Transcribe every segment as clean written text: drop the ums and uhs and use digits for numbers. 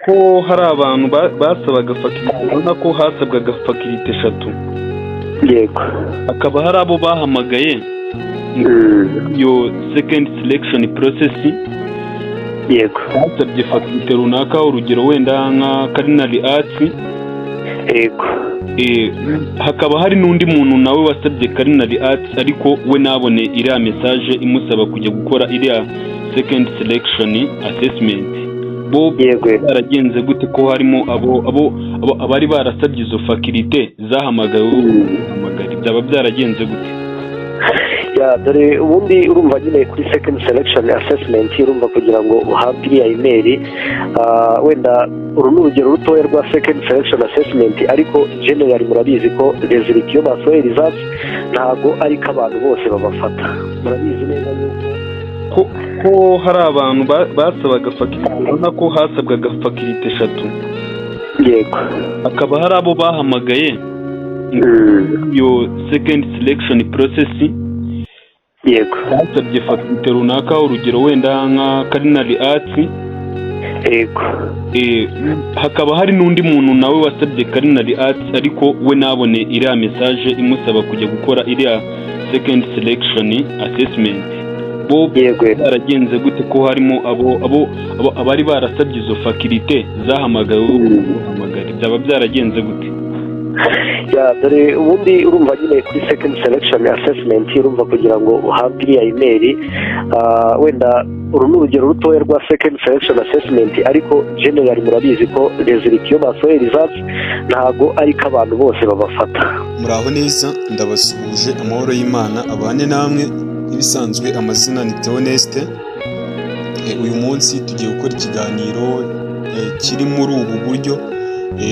ko hari abantu basabaga fakirite, urabona ko hasabwaga fakirite 3, yego hakaba hari abo bahamagaye iyo second selection process, yego basabye fakirite runaka, urugero wenda nka culinary arts, yego hakaba hari n'undi muntu nawe wasabye culinary arts ariko we nabone iriya message imusaba kujya gukora iriya second selection assessment. Bo baragenze gute ko harimo abari barasabye izo fakirite zahamagawe byaba byaragenze gute? ya dore ubundi urumva nyine kuri second selection assessment urumva kugira ngo uhabwe iriya email wenda uru ni urugero rutoya rwa second selection assessment, ariko generally murabizi ko result iyo basohoye results ntago ariko abantu bose babafata. Murabizi neza yuko ko hari abantu basabaga fakirite, urabona ko hasabwaga fakirite 3, yego hakaba hari abo bahamagaye iyo second selection process, yego basabye fakirite runaka, urugero wenda nka culinary arts, yego hakaba hari n'undi muntu nawe wasabye culinary arts ariko we nabone iriya message imusaba kujya gukora iriya second selection assessment. Bo baragenze gute ko harimo abari barasabye izo fakirite zahamagawe byaba byaragenze gute? ya dore ubundi urumva nyine kuri second selection assessment urumva kugira ngo uhabwe iriya email wenda uru ni urugero rutoya rwa second selection assessment, ariko generally murabizi ko result iyo basohoye results ntago ariko abantu bose babafata. Muraho neza, ndabasuhuje, amahoro y'Imana abane namwe. Ibisanzwe amazina ni Theoneste. Uyu munsi tugiye gukora ikiganiro kiri muri ubu buryo.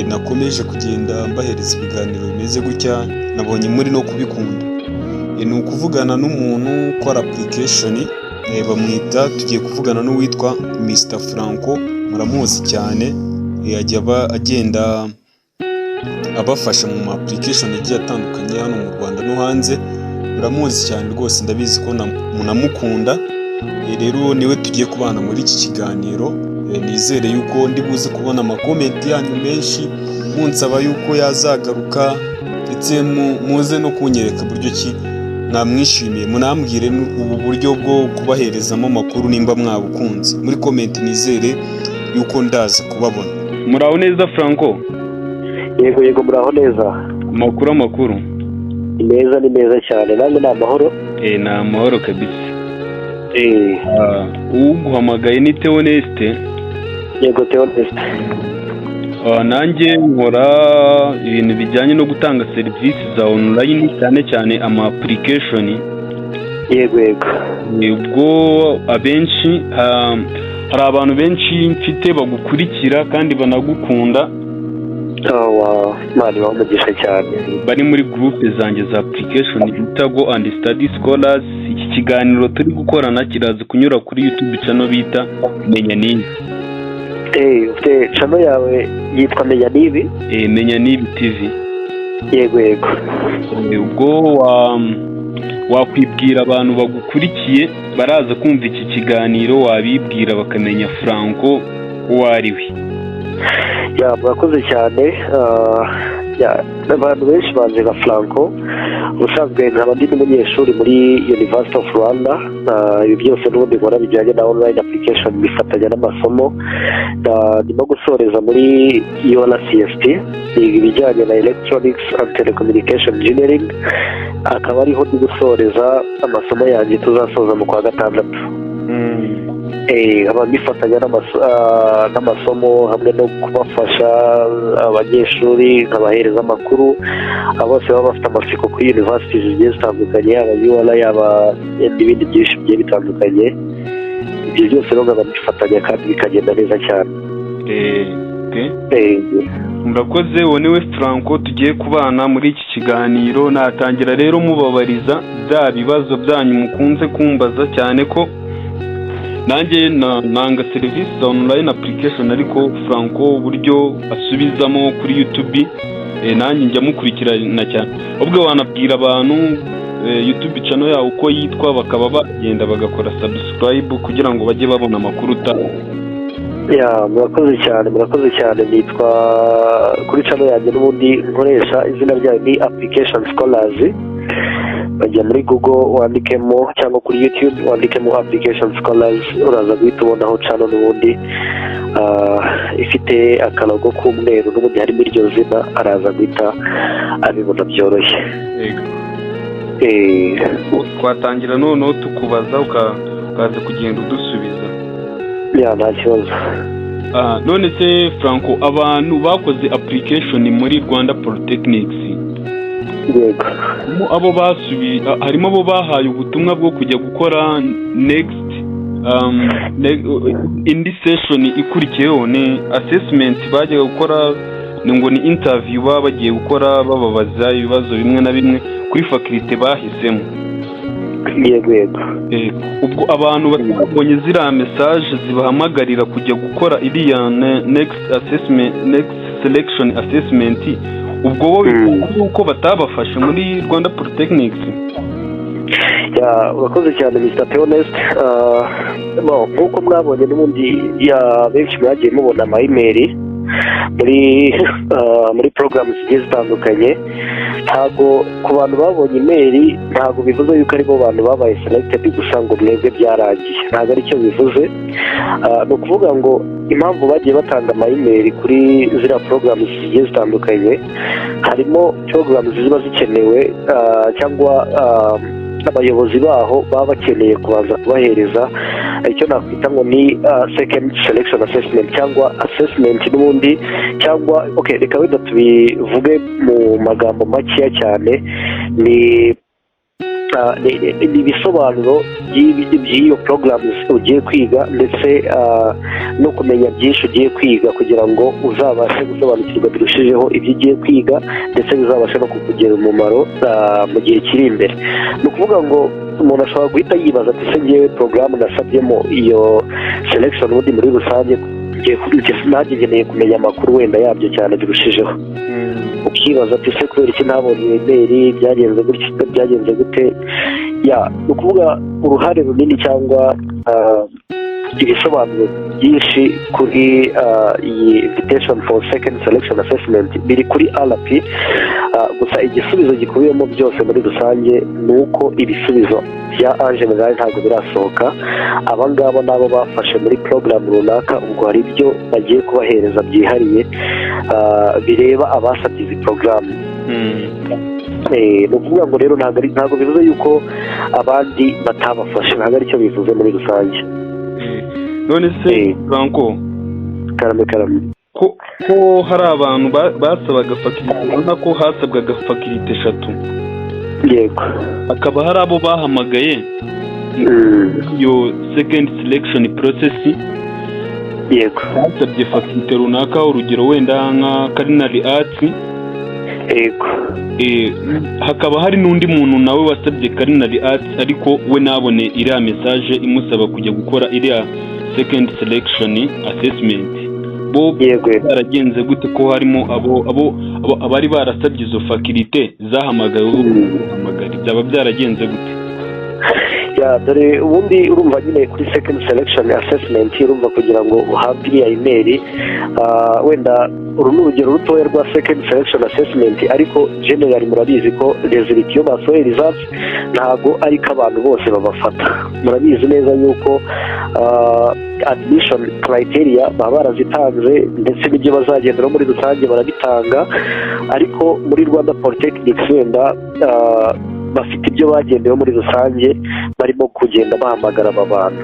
Nakomeje kugenda mbahereza ibiganiro bimeze gutya, nabonye muri no kubikunda. Ni ukuvugana n'umuntu ukora application, bamwita, tugiye kuvugana n'uwitwa Mr Franco, muramuzi cyane, ajya agenda abafasha mu application agiye atandukanye hano mu Rwanda no hanze. Muramuzi cyane rwose, ndabizi ko munamukunda. Rero niwe tugiye kubana muri iki kiganiro. Nizere yuko ndi buze kubona amakomenti yanyu menshi munsaba yuko yazagaruka, ndetse muze no kunyereka buryo ki mwamwishimiye, munambwire ubu buryo bwo kubaherezamo amakuru nimba mwabukunze muri komenti. Nizere yuko ndaza kubabona. Muraho neza Franco? Yego muraho neza. Amakuru ni meza cyane, nanjye ni amahoro. Ni amahoro kabisa. Uguhamagaye ni Theoneste. Yego Theoneste. Nanjye nkora ibintu bijyanye no gutanga serivisi za online, cyane ama application. Yego ubwo abenshi hari abantu benshi mfite bagukurikira kandi banagukunda. Mani bamugisha cyane, bari muri groupe zanjye za application bita Go and Study Scholars. Iki kiganiro turi gukorana kiraza kunyura kuri YouTube channel bita Menya Nibi. Ufite channel yawe yitwa Menya Nibi? Menya Nibi TV. Yego ubwo wakwibwira abantu bagukurikiye baraza kumva iki kiganiro, wabibwira bakamenya Franco uwo ari we. Murakoze cyane. Abantu benshi banze nka Franco, ubusanzwe nkaba ndi n'umunyeshuri muri University of Rwanda. Ibi byose n'ubundi nkora bijyanye na online application bifatanya n'amasomo. Ndimo gusoreza muri URCST ibijyanye na Electronics and Telecommunication Engineering, akaba ariho ndi gusoreza amasomo yanjye tuzasoza mu kwa gatandatu. Aba bifatanya n'amasomo hamwe no kubafasha abanyeshuri, nkabahereza amakuru bose baba bafite amatsiko kuri universities zigiye zitandukanye, yaba UR yaba n'ibindi byinshi bigiye bitandukanye. Ibyo byose rero nkaba bifatanya kandi bikagenda neza cyane. Murakoze. Uwo niwe Franco tugiye kubana muri iki kiganiro. Natangira rero mubabariza bya bibazo byanyu mukunze kumbaza cyane, ko nanjye nanga serivisi za online application, ariko Franco uburyo asubizamo kuri YouTube nanjye njya mukurikirana cyane. Ubwo wanabwira abantu YouTube channel yawe uko yitwa, bakaba bagenda bagakora subscribe kugira ngo bajye babona amakuru murakoze cyane nitwa kuri channel yanjye n'ubundi nkoresha izina ryayo ni Application Scholars. Bajya muri Google wandikemo cyangwa kuri YouTube wandikemo Application Scholars, uraza guhita ubonaho channel n'ubundi ifite akalogo k'umweru n'ubundi harimo iryo zina, araza guhita abibona byoroshye. Twatangira noneho tukubaza ukaza kugenda udusubiza. Nta kibazo. None se Franco, abantu bakoze application muri Rwanda Polytechnics, yego, abo basubiye harimo abo bahaye ubutumwa bwo kujya gukora next indi session ikurikiyeho ni assessment bagiye gukora, ngo ni interview baba bagiye gukora bababaza ibibazo bimwe na bimwe kuri faculty bahisemo. Yego. Ubwo abantu babonye ziriya message zibahamagarira kujya gukora iriya next selection assessment, ubwo bo uko batabafashe muri Rwanda Polytechnics. Urakoze cyane Mr. Theonest. Nk'uko mwabonye n'ubundi benshi mwagiye mubona ama-email muri program zigiye zitandukanye. Ntabwo ku bantu babonye email ntabwo bivuze yuko aribo bantu babaye selected gusa ngo mwebwe byarangiye, ntabwo aricyo bivuze. Ni ukuvuga ngo impamvu bagiye batanga ama-email kuri ziriya program zigiye zitandukanye, harimo program ziba zikenewe cyangwa abayobozi baho baba bakeneye kubanza kubahereza icyo nakwita ngo ni second selection assessment cyangwa assessment n'ubundi, cyangwa reka wenda tubivuge mu magambo makeya cyane, ni ibisobanuro by'iyo programs ugiye kwiga ndetse no kumenya byinshi ugiye kwiga kugira ngo uzabashe gusobanukirwa birushijeho ibyo ugiye kwiga ndetse bizabashe no kukugirira umumaro mu gihe kiri imbere. Ni ukuvuga ngo umuntu ashobora guhita yibaza ati se ngewe porogaramu nasabyemo iyo selection ubundi muri rusange nanjye nkeneye kumenya amakuru wenda yabyo cyane birushijeho. Ukibaza ati se kubera iki ntabonye email, byagenze gute? Ni ukuvuga uruhare runini cyangwa ibisobanuro byinshi kuri iyi invitation for second selection assessment biri kuri RP. Gusa igisubizo gikubiyemo byose muri rusange ni uko ibisubizo bya general ntabwo birasohoka. Abangabo nabo bafashe muri program runaka, ubwo hari ibyo bagiye kubahereza byihariye bireba abasabye izi program. Ni ukuvuga ngo rero ntabwo bivuze yuko abandi batabafashe, ntabwo aricyo bivuze muri rusange. None se Franco, karame ko hari abantu basabaga faculty, ubona ko hasabwaga faculty 3. Yego. Akaba hari abo bahamagaye iyo second selection process. Yego. Basabye faculty runaka, urugero wenda nka culinary arts. Yego. Hakaba hari n'undi muntu nawe wasabye culinary arts ariko we nabone iriya message imusaba kujya gukora iriya second selection assessment. Bo baragenze gute ko harimo abari barasabye izo faculty zahamagaye byaba byaragenze gute? Dore ubundi urumva nyine kuri second selection assessment urumva kugira ngo uhabwe iriya email, wenda uru ni urugero rutoya rwa second selection assessment, ariko generally murabizi ko result iyo basohoye results ntabwo ariko abantu bose babafata. Murabizi neza yuko admission criteria baba barazitanze ndetse n'ibyo bazagenderaho muri rusange barabitanga, ariko muri Rwanda Polytechnics wenda bafite ibyo bagendeyeho muri rusange barimo kugenda bahamagara aba bantu.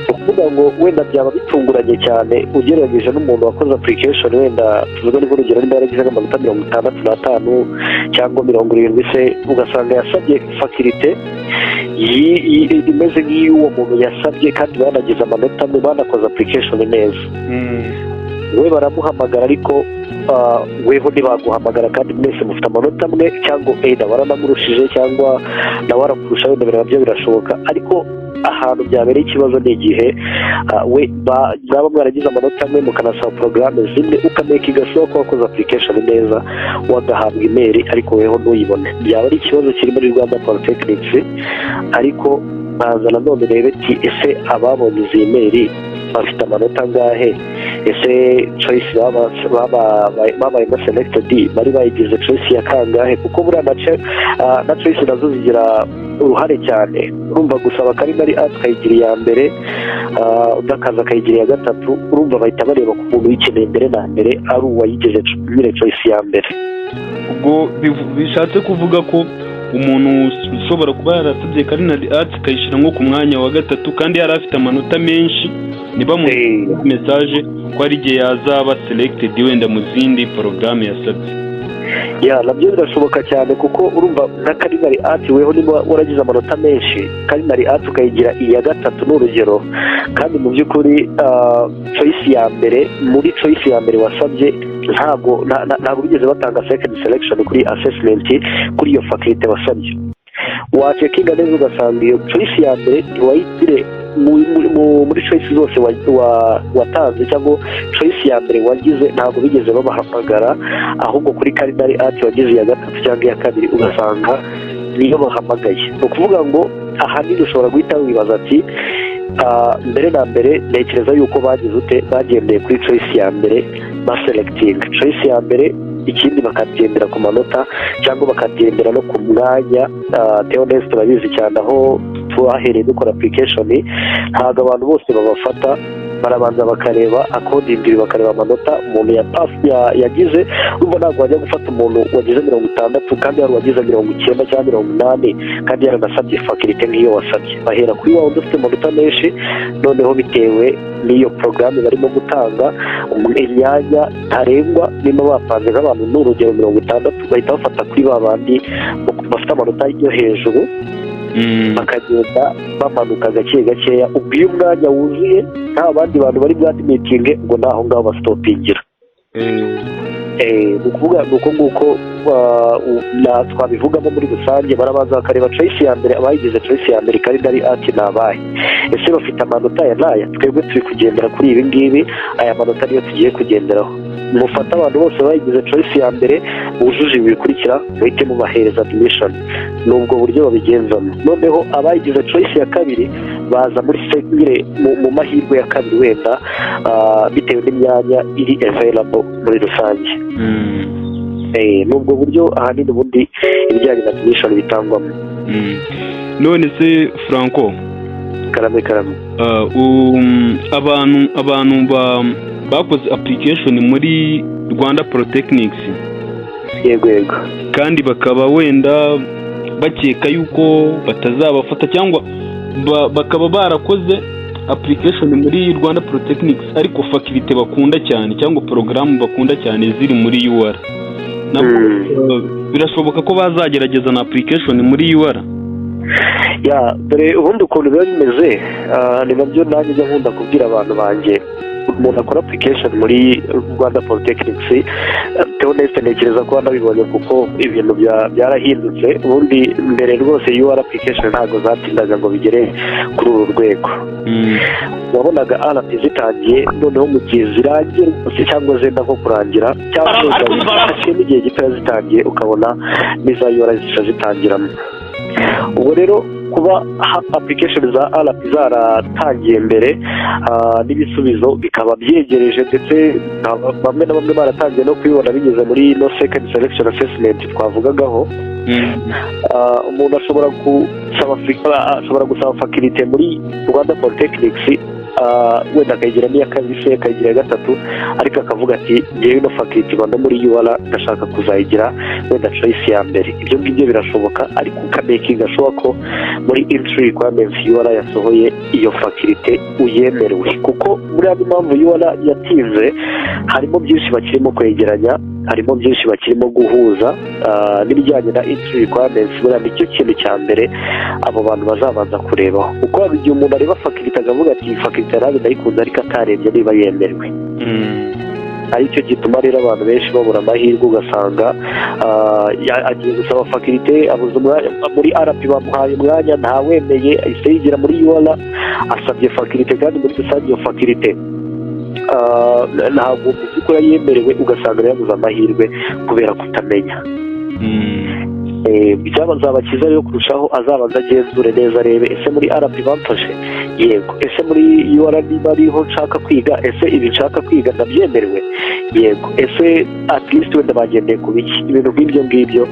Ukuvuga ngo wenda byaba bitunguranye cyane ugereranyije n'umuntu wakoze application, wenda tuvuge n'urugero niba yaragize nk'amanota 65 cyangwa 70 se, ugasanga yasabye faculty imeze nk'iy'uwo muntu yasabye kandi banagize amanota amwe, banakoze application neza. We baramuhamagara ariko weho ntibaguhamagara kandi mwese mufite amanota amwe, cyangwa baranamurushije cyangwa nawe arakurusha, wenda birabyo birashoboka. Ariko ahantu byabereye ikibazo ni igihe we mwaba mwaragize amanota amwe mukanasaba porogaramu zimwe ukameka igasaba ko wakoze application neza wagahabwa email ariko weho ntuyibone. Byaba ari ikibazo kiri muri Rwanda Polytechnics, ariko baza nanone rebe ati ese ababonye izi email bafite amanota angahe, ese choice babayemo selected bari bayigize choice ya kangahe, kuko buriya na choice nazo zigira uruhare cyane. Urumva gusaba culinary arts ukayigira iya mbere, udakaza akayigira iya gatatu, urumva bahita bareba ku muntu uyikeneye mbere na mbere ari uwayigeje nyine choice ya mbere. ubwo bishatse kuvuga ko umuntu ushobora kuba yarasabye culinary arts akayishyira nko ku mwanya wa gatatu kandi yari afite amanota menshi, ntibamuhe message ko ari igihe yazaba selected wenda mu zindi porogaramu yasabye. Nabyo birashoboka cyane, kuko urumva na culinary arts weho niba waragize amanota menshi, culinary arts ukayigira iya gatatu n'urugero, kandi mu by'ukuri choice ya mbere, muri choice ya mbere wasabye ntabwo bigeze batanga second selection kuri assessment kuri iyo faculty wasabye. Wacekinga neza ugasanga iyo choice ya mbere ntiwayigire muri choice zose watanze, cyangwa choice ya mbere wagize ntabwo bigeze babahamagara, ahubwo kuri culinary arts wagize iya gatatu cyangwa iya kabiri ugasanga niyo bahamagaye. Ni ukuvuga ngo ahanini ushobora guhita wibaza ati mbere na mbere ntekereza yuko bagendeye kuri choice ya mbere baselecting choice ya mbere, ikindi bakagendera ku manota cyangwa bakagendera no ku mwanya. Theoneste turabizi cyane aho twahereye dukora application, ntabwo abantu bose babafata, barabanza bakareba accordingly, bakareba amanota umuntu yagize. Urumva ntabwo wajya gufata umuntu wagize 60 kandi yari wagize 90 cyangwa 80 kandi yaranasabye faculty nk'iyo wasabye. Bahera kuri wa wundi ufite amanota menshi, noneho bitewe n'iyo porogaramu barimo gutanga imyanya ntarengwa, niba bapanze nk'abantu n'urugero 60 bahita bafata kuri ba bandi bafite amanota yo hejuru, bakagenda bamanuka gake gakeya. Ubwo iyo umwanya wuzuye nta bandi bantu bari bwadimetinge, ngo naho ngaho basitopingira. Ni ukuvuga ni uko nguko twabivugamo muri rusange. Barabanza bakareba choice ya mbere, abayigize choice ya mbere culinary arts ni abahe, ese bafite amanota ya n'aya. Twebwe turi kugendera kuri ibi ngibi, aya manota niyo tugiye kugenderaho. Mufata abantu bose bayigize choice ya mbere bujuje ibi bikurikira, muhite mubahereza admission. Nubwo buryo babigenzamo. Noneho abayigize choice ya kabiri baza muri segire mu mahirwe ya kabiri wenda, bitewe n'imyanya iri available muri rusange. Nubwo buryo ahanini ubundi ibijyanye na admission bitangwamo. None se Franco, karame abantu bakoze application muri Rwanda Polytechnics, yego kandi bakaba wenda bakeka yuko batazabafata, cyangwa bakaba barakoze application muri Rwanda Polytechnics ariko faculty bakunda cyane cyangwa porogaramu bakunda cyane ziri muri UR, birashoboka ko bazagerageza na application muri UR. Dore ubundi ukuntu biba bimeze, ni nabyo nanjye njya nkunda kubwira abantu banjye. Umuntu akora application muri Rwanda Polytechnics, Theoneste ntekereza ko wanabibonye kuko ibintu byarahindutse. Ubundi mbere rwose UR application ntabwo zatindaga ngo bigere kuri uru rwego. Wabonaga RP zitangiye, noneho mu gihe zirangiye cyangwa zenda nko kurangira, cyangwa haciye n'igihe gito zitangiye ukabona n'iza UR zitangiramo. Ubwo rero kuba application za RP zaratangiye mbere, n'ibisubizo bikaba byegereje, ndetse bamwe na bamwe baratangiye no kubibona binyuze muri no second selection assessment twavugagaho. Umuntu ashobora gusaba faculty muri Rwanda Polytechnics, wenda akayigira n'iya kabiri se akayigira iya gatatu, ariko akavuga ati ngewe no faculty banda muri UR ndashaka kuzayigira wenda choice ya mbere. Ibyo ngibyo birashoboka, ariko ukamakinga ashoboka ko muri entry requirements UR yasohoye iyo faculty uyemerewe, kuko muri andi mpamvu UR yatinze harimo byinshi bakirimo kwegeranya, harimo byinshi bakirimo guhuza n'ibijyanye na entry requirements. Buriya nicyo kintu cya mbere abo bantu bazabanza kurebaho, kuko hari igihe umuntu areba faculty akavuga ati faculty yarabi ndayikunze, ariko atarebye niba yemerewe. Aricyo gituma rero abantu benshi babura amahirwe, ugasanga agiye gusaba faculty abuze umwanya muri RP, bamuhaye umwanya ntawemeye, ahise yigira muri UR asabye faculty, kandi muri rusange iyo faculty ntabwo mu by'ukuri yemerewe, ugasanga yabuze amahirwe kubera kutamenya. Byaba cyiza rero kurushaho azabanza agenzure neza, arebe ese muri RP bamfashe yego. Ese muri UR niba ariho nshaka kwiga, ese ibi nshaka kwiga ndabyemerewe? Yego. Ese at least wenda bagendeye ku biki? Ibintu nk'ibyo ngibyo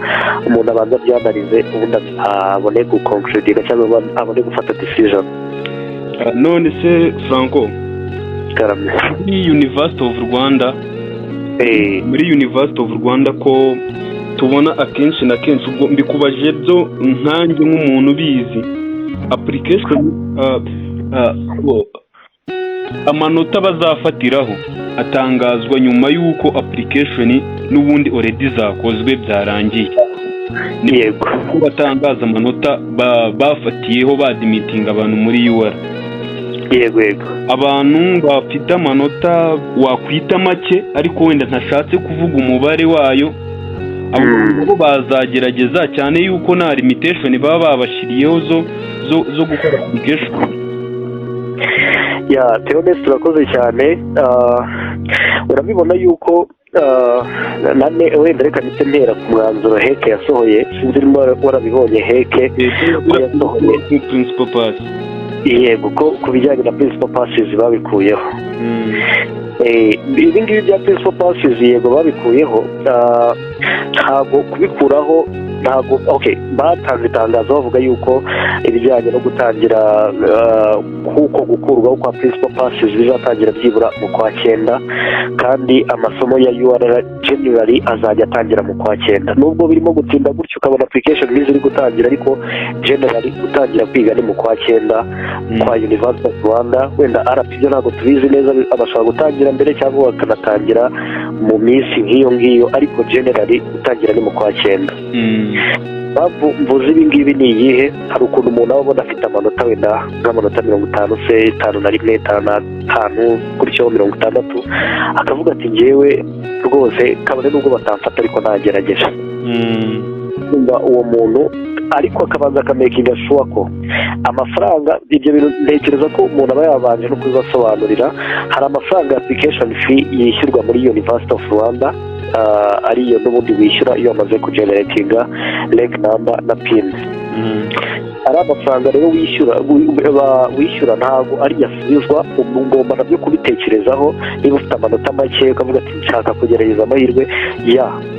umuntu abanza byanarize ubundi abone guconcludinga cyangwa abone gufata decision. None se Franco, Karamye. muri University of Rwanda muri University of Rwanda ko tubona akenshi na kenshi, ubwo mbikubaje byo nkanjye nk'umuntu ubizi, application amanota bazafatiraho atangazwa nyuma y'uko application n'ubundi already zakozwe byarangiye. Yego. Ko batangaza amanota bafatiyeho badimitinga abantu muri UR. Yego. Abantu bafite amanota wakwita make ariko wenda ntashatse kuvuga umubare wayo, abo bazagerageza cyane yuko nta limitation baba babashiriyeho zo gukora application. Ya Theoneste turakoze cyane. Urabibona yuko nane wenda reka ndetse ntera ku mwanzuro heke yasohoye, sinzi niba warabibonye heke yasohoye principal pass. Yego, ko ku bijyanye na principal passes babikuyeho. Ibi ngibi bya principal passes yego babikuyeho, ntabwo kubikuraho ntabwo batanze itangazo bavuga yuko ibijyanye no gutangira kuko gukurwaho kwa principal passes bizatangira byibura mu kwa 9, kandi amasomo ya UR generally azajya atangira mu kwa 9. Nubwo birimo gutinda gutyo ukabona application ziri gutangira, ariko generally gutangira kwiga ni mu kwa 9 kwa University of Rwanda. Wenda RP byo ntabwo tubizi neza, abashaka gutangira mbere cyangwa bakanatangira mu minsi nk'iyo ngiyo, ariko generally gutangira ni mu kwa 9. Mvuze ibi ngibi ni iyihe? Hari ukuntu umuntu aba abona afite amanota wenda nk'amanota 50 se 51, 55 gutyo 60, akavuga ati njyewe rwose kabone nubwo batamfata ariko nagerageje. Uwo muntu ariko akabanza akamakinga sure ko amafaranga, ibyo bintu ntekereza ko umuntu aba yabanje no kubibasobanurira. Hari amafaranga application fee yishyurwa muri University of Rwanda, ariyo n'ubundi wishyura iyo wamaze kugeneratinga reg number na pin. Ari amafaranga rero wishyura ntabwo ari yasubizwa, ugomba nabyo kubitekerezaho. Niba ufite amanota make ukavuga ati nshaka kugerageza amahirwe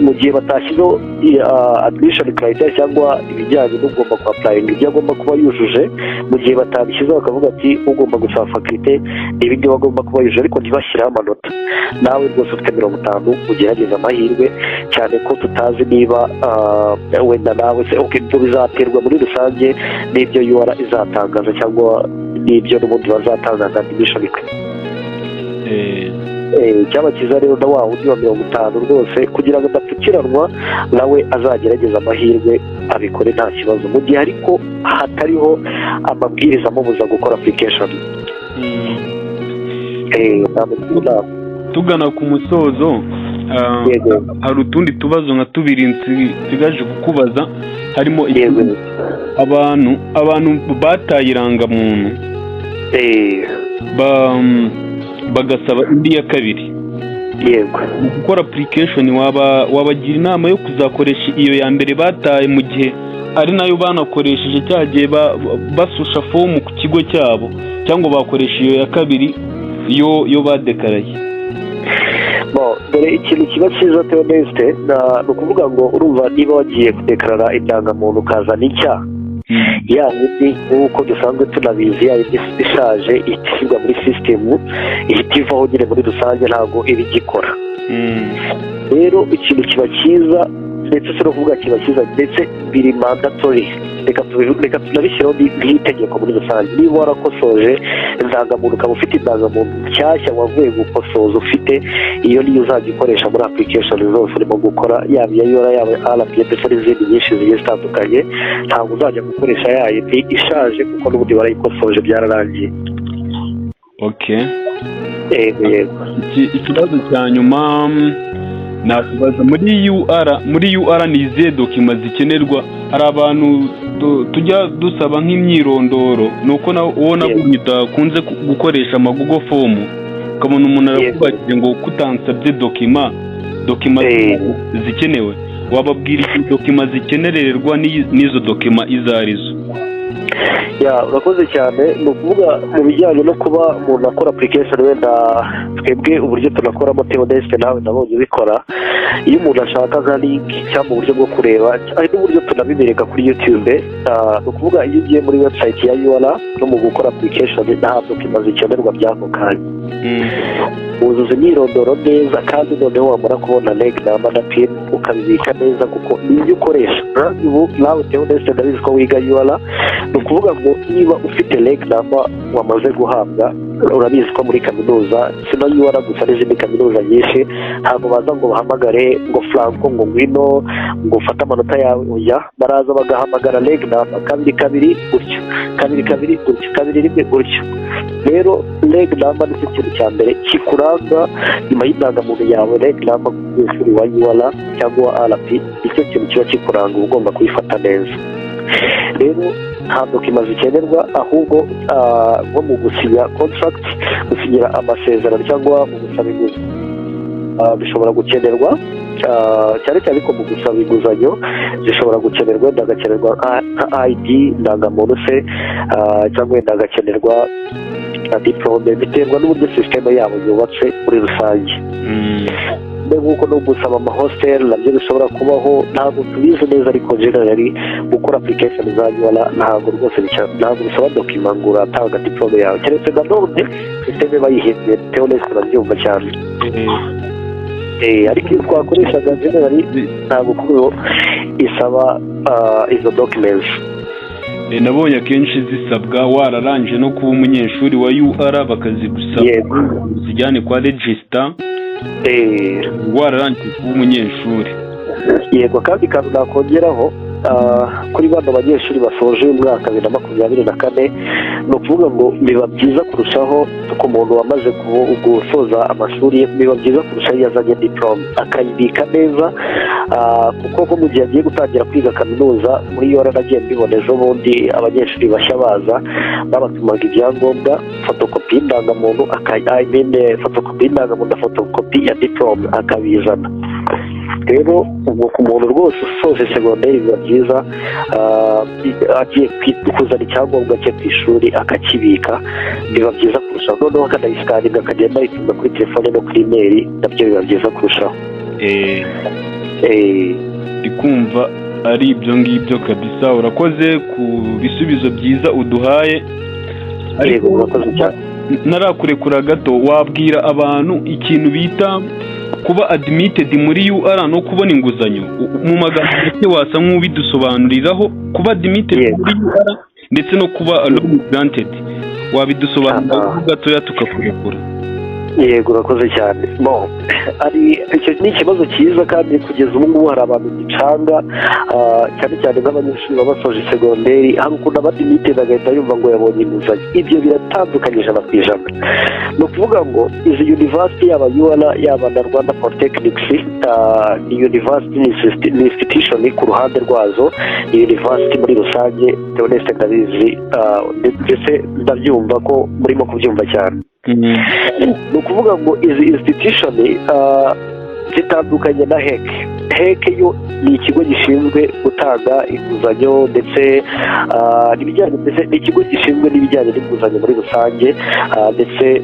mu gihe batashyizeho admission criteria cyangwa ibijyanye n'ugomba kuapplyinga ibyo agomba kuba yujuje, mu gihe batabishyizeho bakavuga ati ugomba gusaba faculty ibi ngibi agomba kuba yujuje, ariko ntibashyireho amanota. Nawe rwose ufite 50 ugerageza amahirwe, cyane ko tutazi niba wenda nawe se ibyo bizaterwa muri rusange n'ibyo UR izatangaza cyangwa n'ibyo n'ubundi bazatangaza admission kwe. Cyaba cyiza rero na wa wundi wa 50 rwose kugira ngo adapfukiranwa nawe azagerageza amahirwe abikore nta kibazo, mu gihe ariko hatariho amabwiriza amubuza gukora application. Tugana ku musozo, hari utundi tubazo nka 2 nsigaje kukubaza. Harimo abantu bataye irangamuntu bagasaba indi ya kabiri. Yego. Mu gukora application wabagira inama yo kuzakoresha iyo ya mbere bataye, mu gihe ari nayo banakoresheje cyagiye basusha fomu ku kigo cyabo, cyangwa bakoresha iyo ya kabiri yo badekaraye? Dore ikintu kiba cyiza Theoneste, ni ukuvuga ngo urumva niba wagiye kudekarara indangamuntu ukazana icyaha, yandi nk'uko dusanzwe tunabizi ishaje ishyirwa muri sisitemu ihita ivaho nyine muri rusange ntabwo iba igikora. Rero ikintu kiba cyiza, ndetse se no kuvuga kiba cyiza ndetse biri mandatory, reka tunabishyiraho nk'itegeko muri rusange. Niba warakosoje indangamuntu ukaba ufite indangamuntu nshyashya wavuye gukosoza ufite, iyo niyo uzajya ukoresha muri application zose urimo gukora, yaba iya UR yaba RP ndetse n'izindi nyinshi zigiye zitandukanye. Ntabwo uzajya gukoresha yayindi ishaje kuko n'ubundi warayikosoje byararangiye. Yego. Ikibazo cya nyuma nakubaza, muri UR ni izihe dokima zikenerwa? Hari abantu tujya dusaba nk'imyirondoro, nuko ubona udakunze gukoresha amagugo fomu, ukabona umuntu arakubajije ngo kutansabye dokima zikenewe. Wababwira iki dokima zikenererwa n'izo dokima izo arizo? urakoze cyane. Ni ukuvuga mu bijyanye no kuba umuntu akora application, wenda twebwe uburyo tunakoramo Theoneste nawe nabonye ubikora, iyo umuntu ashaka nka link cyangwa uburyo bwo kureba, hari n'uburyo tunabibereka kuri YouTube. Ni ukuvuga iyo ugiye muri website ya UR no mu gukora application nta documents zikenerwa by'ako kanya, wuzuza imyirondoro neza, kandi noneho wamara kubona reg number na pin ukabibika neza, kuko n'ibyo ukoresha ubu nawe Theoneste ndabizi ko wiga UR. Ni ukuvuga ngo niba ufite reg number wamaze guhabwa, urabizi ko muri kaminuza sino UR gusa n'izindi kaminuza nyinshi ntabwo baza ngo bahamagare ngo Franco ngo ngwino ngo ufate amanota yawe, oya, baraza bagahamagara reg number 22 gutyo 22 gutyo 21 gutyo. Rero reg number ni ikintu cya mbere kikuranga nyuma y'indangamuntu yawe. Reg number y'ishuri wa UR cyangwa RP, icyo kintu kiba kikuranga, uba ugomba kuyifata neza. Rero nta documents zikenerwa, ahubwo nko mu gusinya contract, gusinyira amasezerano cyangwa mu gusaba inguzanyo bishobora gukenerwa, cyane cyane ko mu gusaba inguzanyo zishobora gukenerwa, ndagakenerwa nka ID, ndangamuntu se, cyangwa ndagakenerwa na diplome, biterwa n'uburyo system yabo yubatse muri rusange. Nk'uko no gusaba amahostel nabyo bishobora kubaho, ntabwo tubizi neza, ariko generally gukora application za UR ntabwo rwose ntabwo bisaba document ngo uratanga diplome yawe, keretse na none system bayihimbye Theoneste urabyumva cyane. Ariko iyo twakoreshaga generally ntabwo kuko isaba izo documents. Nabonye akenshi zisabwa wararangije no kuba umunyeshuri wa UR, bakazigusaba zijyane kwa register wararangije kuba umunyeshuri. Yego, kandi kantu nakongeraho kuri bano banyeshuri basoje umwaka 2024, ni ukuvuga ngo biba byiza kurushaho ku muntu wamaze gusoza amashuri, biba byiza kurushaho iyo azanye diplome akayibika neza, kuko nko mu gihe agiye gutangira kwiga kaminuza muri UR nagiye mbibona ejo bundi abanyeshuri bashya baza babatumaga ibyangombwa, fotokopi y'indangamuntu, fotokopi y'indangamuntu na fotokopi ya diplome akabizana. Rero ubwo ku muntu rwose usoje segonderi biba byiza agiye kuzana icyangombwa cye ku ishuri akakibika, biba byiza kurushaho. Noneho akanayisikaninga akagenda ayituma kuri telefone no kuri email, nabyo biba byiza kurushaho. Ndikumva ari ibyo ngibyo kabisa. Urakoze ku bisubizo byiza uduhaye. Ariko urakoze cyane. Narakurekura gato, wabwira abantu ikintu bita kuba admitted muri UR no kubona inguzanyo mu magambo make wasa nk'ubidusobanuriraho? Kuba admitted muri UR ndetse no kuba loan granted, wabidusobanurira gatoya tukakurekura? Yego, urakoze cyane. Icyo ni ikibazo cyiza, kandi kugeza ubu ngubu hari abantu gicanga, cyane cyane nk'abanyeshuri baba basoje segonderi, hari ukuntu abadimite agahita yumva ngo yabonye inguzanyo. Ibyo biratandukanye 100%. Ni ukuvuga ngo izi university yaba UR yaba na Rwanda Polytechnics ni university, ni institution ku ruhande rwazo, ni university muri rusange. Theoneste ndabizi, ndetse ndabyumva ko murimo kubyumva cyane. Ni ukuvuga ngo izi institution zitandukanye na HEC yo ni ikigo gishinzwe gutanga inguzanyo, ndetse ni ikigo gishinzwe n'ibijyanye n'inguzanyo muri rusange, ndetse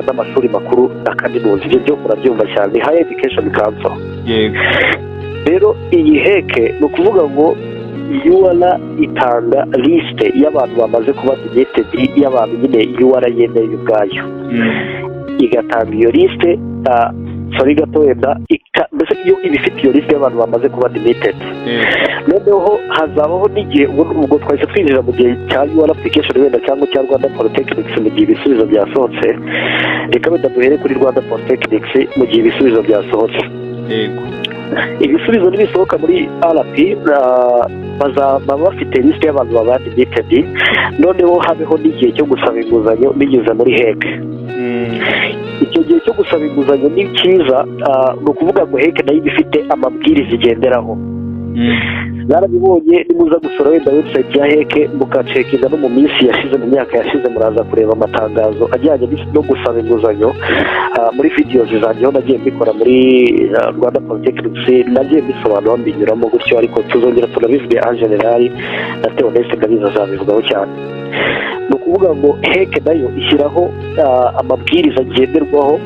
n'amashuri makuru na kaminuza. Ibyo byo murabyumva cyane, ni Higher Education Council. Rero iyi HEC ni ukuvuga ngo UR itanga liste y'abantu bamaze kuba admitted, y'abantu nyine UR yemeye ubwayo, igatanga iyo liste. Gato wenda mbese iyo ibifite iyo liste y'abantu bamaze kuba admitted, noneho hazabaho n'igihe ubwo twahise twinjira mu gihe cya UR application wenda cyangwa cya Rwanda Polytechnics mu gihe ibisubizo byasohotse. Reka wenda duhere kuri Rwanda Polytechnics mu gihe ibisubizo byasohotse. Ibisubizo nibisohoka muri RP bazaba bafite liste y'abantu baba admitted, noneho habeho n'igihe cyo gusaba inguzanyo binyuze muri HEC. Icyo gihe cyo gusaba inguzanyo ni cyiza, ni ukuvuga ngo HEC nayo ifite amabwiriza igenderaho. mwarabibonye nimuza gusura wenda website ya heke mukacekinga no mu minsi yashize mu myaka yashize muraza kureba amatangazo ajyanye no gusaba inguzanyo muri videos zanjye aho nagiye mbikora muri Rwanda Polytechnics nagiye mbisobanura mbinyuramo gutyo ariko tuzongera tunabivuge en general na Theoneste Ndabizi azabivugaho cyane. Ni ukuvuga ngo heke nayo ishyiraho amabwiriza ngenderwaho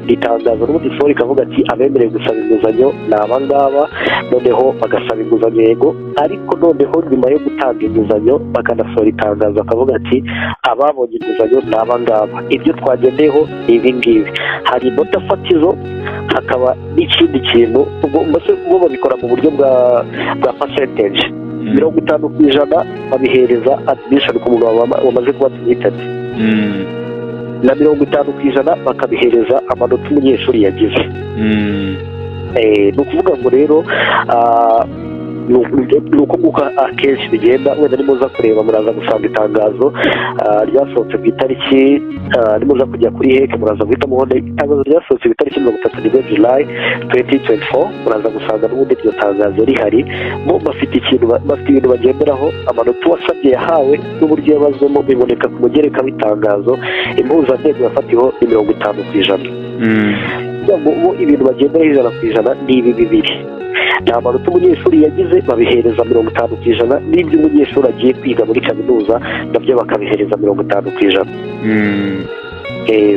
itangazo n'ubundi sori ikavuga ati abemerewe gusaba inguzanyo ni abangaba, noneho bagasaba inguzanyo yego, ariko noneho nyuma yo gutanga inguzanyo bakanasohora itangazo bakavuga ati ababonye inguzanyo ni abangaba, ibyo twagendeyeho ni ibi ngibi. Hari inota fatizo hakaba n'ikindi kintu bo babikora mu buryo bwa percentage. 50% babihereza admission ku muntu wamaze kuba admitted, na 50% bakabihereza amanota umunyeshuri yagize. Ni ukuvuga ngo rero ni uko nguko akenshi bigenda. Wenda nimuza kureba muraza gusanga itangazo ryasohotse ku itariki, nimuza kujya kuri heke muraza guhita mubona itangazo ryasohotse ku itariki 31 July 2024, muraza gusanga n'ubundi iryo tangazo rihari. Bo bafite ibintu bagenderaho, amanota wasabye yahawe n'uburyo yabazemo biboneka ku mugereka w'itangazo, impuzandengo yafatiweho ni 50%. Bo ibintu bagenderaho 100% ni ibi bibiri: ni amanota umunyeshuri yagize babihereza 50%, n'ibyo umunyeshuri agiye kwiga muri kaminuza nabyo bakabihereza 50%.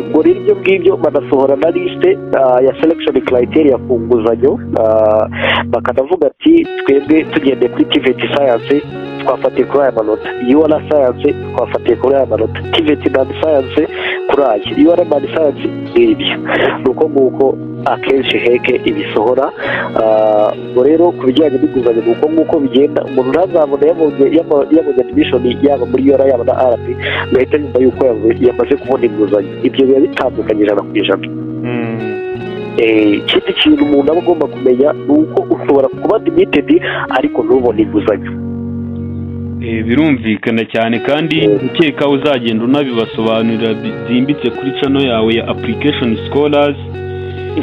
Ngo rero ibyo ngibyo banasohora na liste ya selection criteria ku nguzanyo, bakanavuga ati twebwe tugendeye kuri TVET science twafatiye kuri aya manota, UR science twafatiye kuri aya manota, TVET non science kuri aya, UR man science n'ibyo. Nuko nguko akenshi heke ibisohora. Ngo rero ku bijyanye n'inguzanyo nuko nguko bigenda. Umuntu ntazabona yabonye admission yaba muri UR yaba na RP ngahita yumva yuko yamaze kubona inguzanyo. Ibyo biba bitandukanye 100%. Ikindi kintu umuntu aba agomba kumenya ni uko ushobora kuba admitted ariko ntubone inguzanyo. Birumvikana cyane, kandi ukeka uzagenda unabibasobanurira byimbitse kuri channel yawe ya Application Scholars.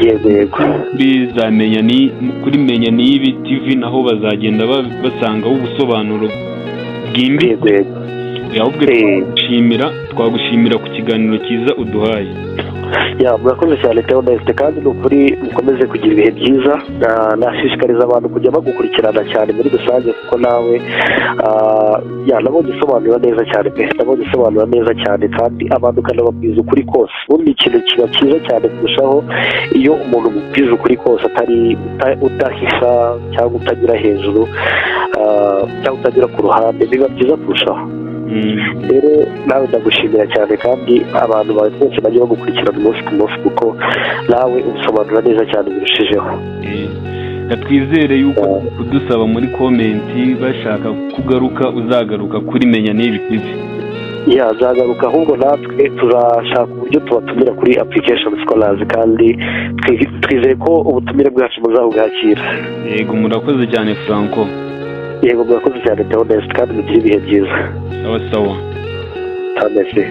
Yego bizamenya ni kuri Menya Niyibi TV, naho bazagenda basangaho ubusobanuro bwimbitse. Ahubwo twagushimira ku kiganiro cyiza uduhaye. Murakoze cyane Theoneste, kandi ni ukuri mukomeze kugira ibihe byiza. Nashishikariza abantu kujya bagukurikirana cyane muri rusange, kuko nawe nabonye usobanura neza cyane pe, nabonye usobanura neza cyane, kandi abantu ukanababwiza ukuri kose. Ubundi ikintu kiba cyiza cyane kurushaho iyo umuntu umubwiza ukuri kose, atari udahisha cyangwa utagira hejuru cyangwa utagira ku ruhande, biba byiza kurushaho. Rero nawe ndagushimira cyane, kandi abantu bawe bose bagiye bagukurikirana umunsi ku munsi, kuko nawe usobanura neza cyane birushijeho. Twizere yuko kudusaba muri komenti bashaka kugaruka uzagaruka kuri Menya Niyibi TV. Zagaruka, ahubwo natwe tuzashaka uburyo tubatumira kuri Application Scholars, kandi twizeye ko ubutumire bwacu muzabwakira. Yego murakoze cyane Franco. Yego murakoze cyane Theoneste, kandi mugire ibihe byiza. Sawa. Merci.